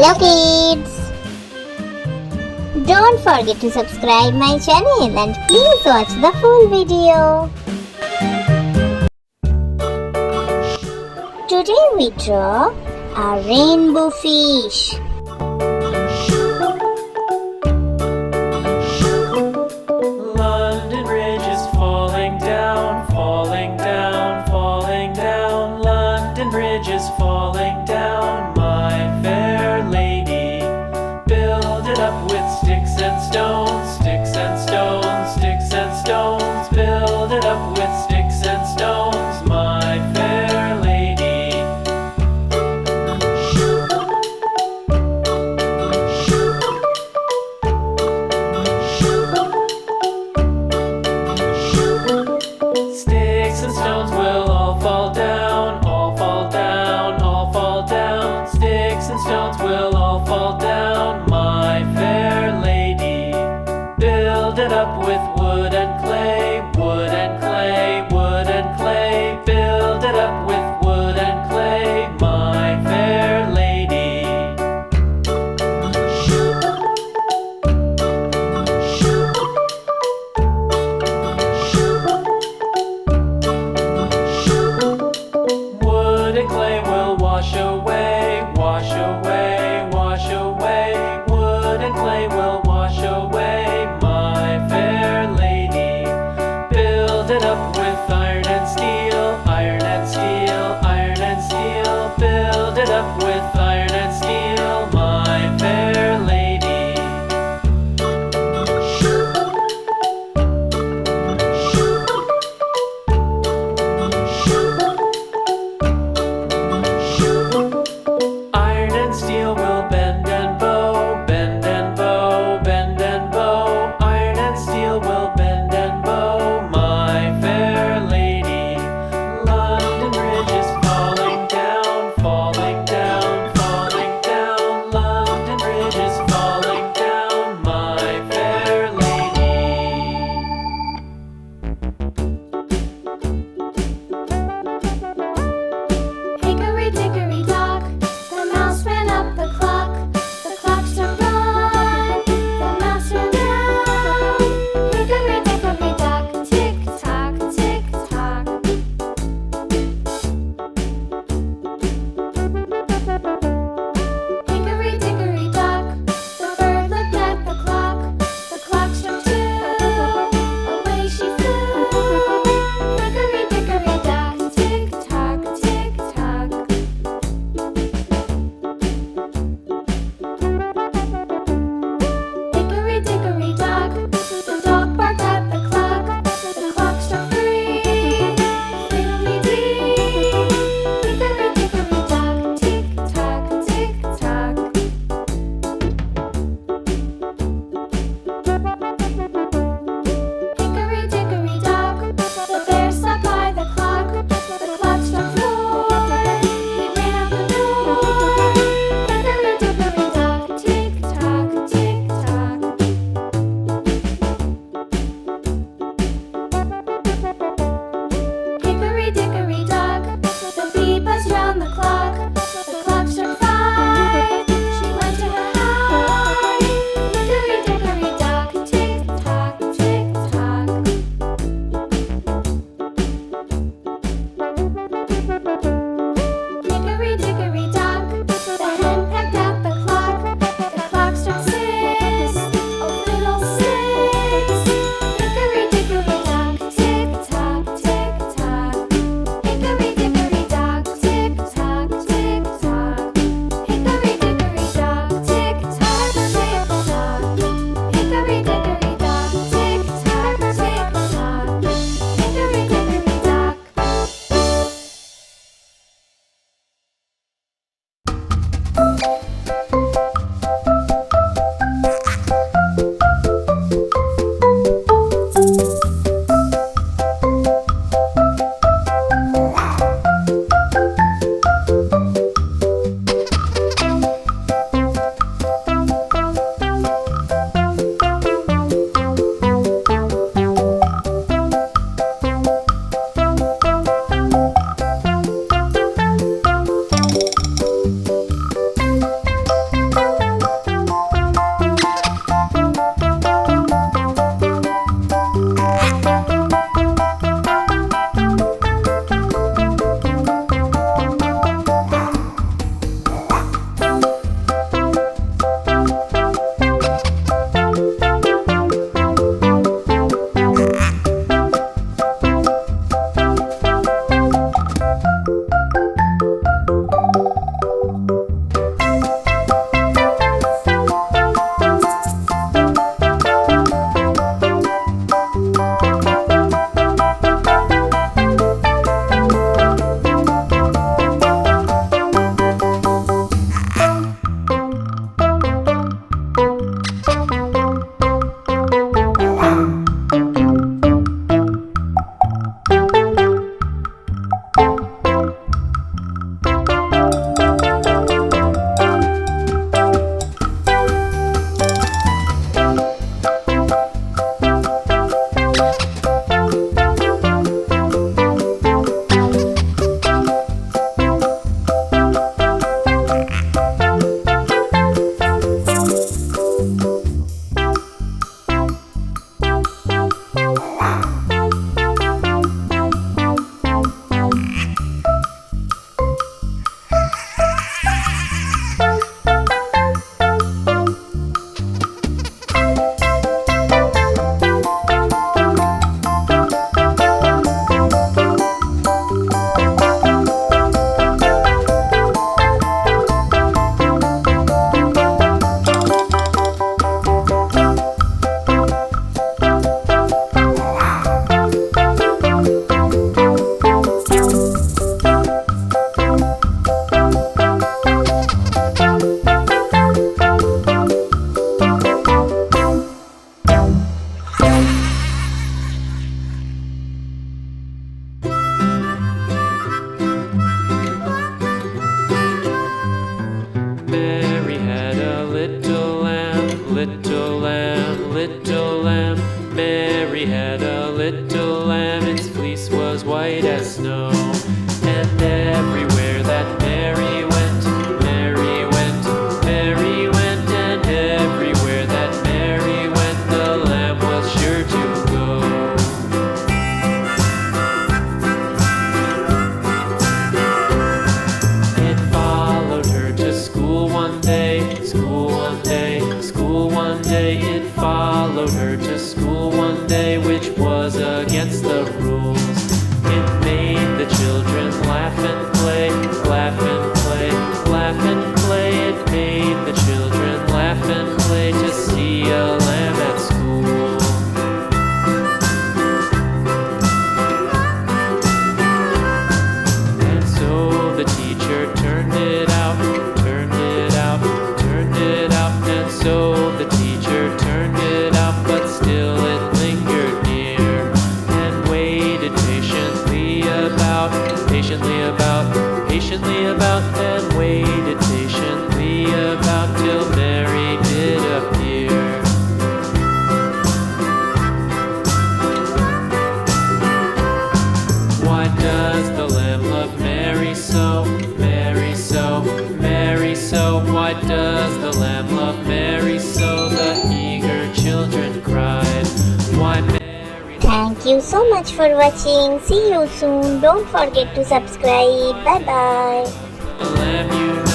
Hello kids! Don't forget to subscribe my channel and please watch the full video. Today we draw a rainbow fish. London Bridge is falling down, falling down, falling down. London Bridge is falling down, my fair lady. Build it up with sticks and stones, sticks and stones, sticks and stones. Build it up with sticks and stones, my fair lady. Sticks and stones will all fall down, all fall down, all fall down. Sticks and stones will all fall down, my fair lady. Build it up with wood and clay, wood and clay, wood and clay. Build it up with wood and clay, my fair lady. Wood and clay will wash away, wash away, wash away. Wood and clay will wash away, my fair lady. Build it up with iron and steel, iron and steel, iron and steel. Build it up with iron and steel, my fair lady. Iron and steel will bend and bow, bend and bow, bend and bow. Iron and steel will bend and bow, my fair lady. London Bridge is falling down, falling down, falling down. London Bridge is falling down, my fair lady. Hickory dickory dock, the mouse ran up the clock. The clock struck one, the mouse ran down. Hickory dickory dock, tick tock, tick tock. Hickory dickory dock, the bird looked at the clock. The clock struck two, away she flew. little lamb, its fleece was white as snow. And everywhere that Mary went, Mary went, Mary went, and everywhere that Mary went, the lamb was sure to go. It followed her to school one day, school one day, school one day. It followed her to school one day, which was against the rules. It made the children laugh and play, laugh and play, laugh and play. It made the children laugh and play to see a lamb at school. And so the teacher turned it out, turned it out, turned it out. And so the teacher turned it out, but still it lingered near and waited patiently about, patiently about, patiently about, and waited patiently about till Mary did appear. Why does the lamb love Mary so, Mary so, Mary so? Why does the lamb love Mary so? The eager children cried. Why Mary? Thank you so much for watching. See you soon. Don't forget to subscribe. Bye bye. The lamb you